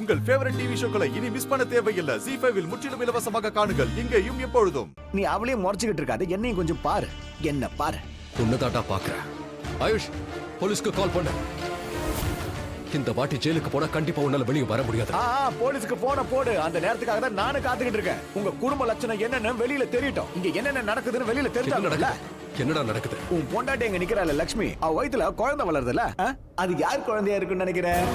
உங்கள் favourite TV ஷோக்களை இனி miss பண்ண தேவையில்லை. ZEE5 இல் முற்றிலும் இலவசமாக காணுங்கள். இங்கேயும் எப்பொழுதும். நீ அவளையும் முறைச்சுக்கிட்டு இருக்காது, என்னையும் கொஞ்சம் பாரு. என்ன பாரு. உன்னதாட்டா பாக்குறேன். ஆயுஷ், போலீஸ்க்கு கால் பண்ணு. இந்த வாட்டி ஜெயிலுக்கு போனா கண்டிப்பா உன்னால வெளியே வர முடியாது. போலீஸ்க்கு போன போடு. அந்த நேரத்துக்காக தான் நானும் காத்துக்கிட்டு இருக்கேன். உங்க குடும்ப லட்சணம் என்னன்னு வெளியில தெரியட்டும். இங்க என்னென்ன நடக்குதுன்னு வெளியில தெரிஞ்சாங்கல்ல. என்னடா நடக்குது? உன் பொண்டாட்டி எங்க நிக்கிறாள் லட்சுமி, அவ வயித்துல குழந்தை வளருதுல, அது யார் குழந்தையா இருக்குன்னு நினைக்கிறேன்?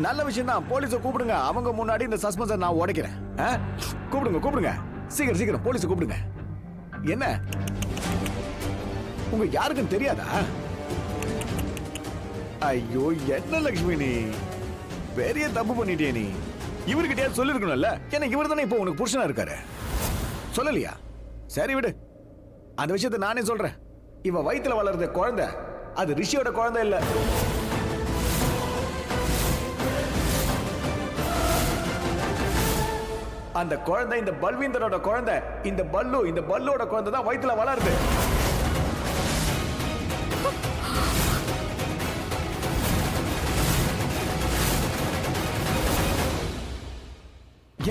நல்ல விஷயம் தான். போலீஸை கூப்பிடுங்க. அவங்க முன்னாடி இந்த சஸ்பென்ஸை நான் உடைக்கிறேன். கூப்பிடுங்க சீக்கிரம் சீக்கிரம் போலீஸை கூப்பிடுங்க. என்ன உங்க யாருக்கும் தெரியாதா? ஐயோ என்ன லட்சுமி, நீ பெரிய தப்பு பண்ணிட்டே. நீ இவர்கிட்ட சொல்லிருக்கணும்ல. ஏன்னா இவர் தானே இப்போ உனக்கு புருஷனா இருக்காரு. சொல்லலையா? சரி விடு, அந்த விஷயத்தை நானே சொல்றேன். இவ வயித்துல வளர்ந்த குழந்தை அது ரிஷியோட குழந்தை இல்ல. அந்த குழந்தை இந்த பல்வீந்தரோட குழந்தை. இந்த பல்லோட குழந்தை தான் வயித்துல வளருது.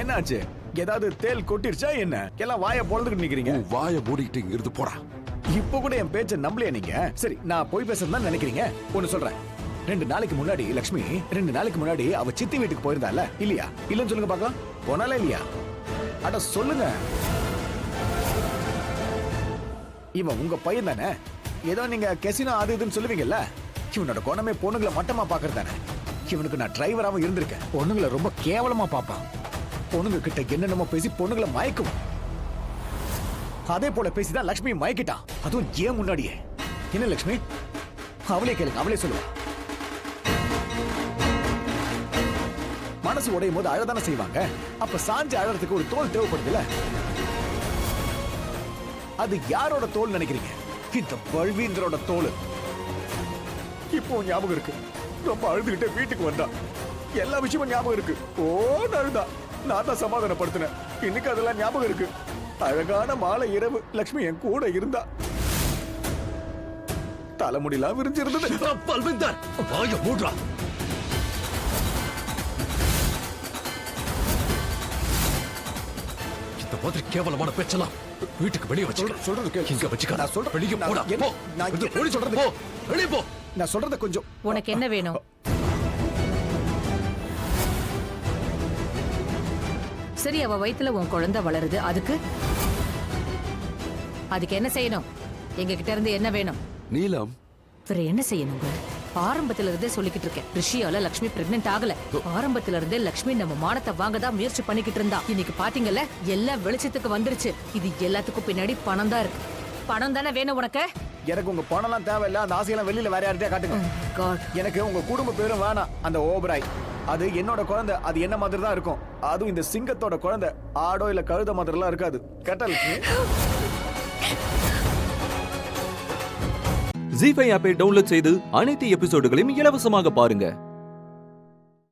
என்னாச்சு? ஏதாவது தேல் கொட்டிருச்சா என்ன? எல்லாம் வாயை பொளந்துக்கிட்டு நிக்கிறீங்க. வாயை மூடிக்கிட்டு இருந்து போடா. இப்போ கூட என் பேச்ச நம்பலையா நீங்க? சரி, நான் போய் பேசுறதா நினைக்கிறீங்க. ஒன்னு சொல்றேன். 2 நாளைக்கு முன்னாடி லட்சுமி 2 நாளைக்கு முன்னாடி அவ சித்தி வீட்டுக்கு போயிருந்தால இல்லையா? இல்லன்னு சொல்லுங்க பார்க்கலாம். போனால இல்லையா? அட சொல்லுங்க. இவன் உங்க பையன் தானே? ஏதோ நீங்க கெசினோ அது இதுன்னு சொல்லுவீங்கல்ல. இவனோட குணமே பொண்ணுங்களை மட்டமா பாக்குறது தானே. இவனுக்கு நான் டிரைவராகவும் இருந்திருக்கேன். பொண்ணுங்களை ரொம்ப கேவலமா பாப்பான். பொண்ணுங்க கிட்ட என்னென்னமோ பேசி பொண்ணுங்களை மயக்கும். அதே போல பேசிதான் லட்சுமி மயக்கிட்டான். அதுவும் ஏன் முன்னாடியே. என்ன லட்சுமி? அவளே கேளுங்க, அவளே சொல்லுவா. மனசு உடையும் போது அழதானே செய்வாங்க. அப்ப சாஞ்சு அழறதுக்கு ஒரு தோல் தேவைப்படுதுல. அது யாரோட தோல் நினைக்கிறீங்க? இந்த பல்வீந்தரோட தோல். இப்போ ஞாபகம் இருக்கு. ரொம்ப அழுதுகிட்டே வீட்டுக்கு வந்தா. எல்லா விஷயமும் ஞாபகம் இருக்கு. அழுதா. நான் தான் சமாதானப்படுத்தினேன். இன்னைக்கு அதெல்லாம் ஞாபகம் இருக்கு. அழகான மாலை இரவு லட்சுமி என் கூட இருந்தா. தலைமுடிலாம் விரிஞ்சிருந்தது. பல்வீந்தர், வாயை மூடுறா. இந்த மாதிரி கேவலமான பேச்செல்லாம் வீட்டுக்கு வெளியே வச்சுக்க. சொல்றது கேளு. இங்க வச்சுக்க. நான் சொல்றேன். வெளியே போடா. போ. நான் போடி சொல்றது. போ. வெளியே போ. நான் சொல்றத கொஞ்சம். உனக்கு என்ன வேணும்? சரி, அவ வயித்துல உன் குழந்தை வளருது. அதுக்கு என்ன செய்யணும்? எங்க கிட்ட இருந்து என்ன வேணும்? நீலம், வேற என்ன செய்யணுங்க? ஆரம்பத்துல இருந்தே சொல்லிக்கிட்டு இருக்கேன். ரிஷியால லட்சுமி பிரெக்னென்ட் ஆகல. ஆரம்பத்துல இருந்தே லட்சுமி நம்ம மானத்தை வாங்கதான் முயற்சி பண்ணிக்கிட்டு இருந்தா. இன்னைக்கு பாத்தீங்கல்ல, எல்லாம் வெளிச்சத்துக்கு வந்துருச்சு. இது எல்லாத்துக்கும் பின்னாடி பணம் தான் இருக்கு. பணம் தானே வேணும் உனக்கு? எனக்கு உங்க பணம்லாம் தேவையில்ல. அந்த ஆசையெல்லாம் வெளியில வேற யார்கிட்டயா காட்டுங்க. எனக்கு உங்க குடும்ப பேரும் வேணாம். அந்த ஓபராய் அது என்னோட குழந்தை. அது என்ன மாதிரி தான் இருக்கும். அதுவும் இந்த சிங்கத்தோட குழந்தை. ஆடோ இல்ல கழுத மாதிரி எல்லாம் இருக்காது. கட்டல். ZEE5 ஆப்பை டவுன்லோட் செய்து அனைத்து எபிசோடுகளையும் இலவசமாக பாருங்க.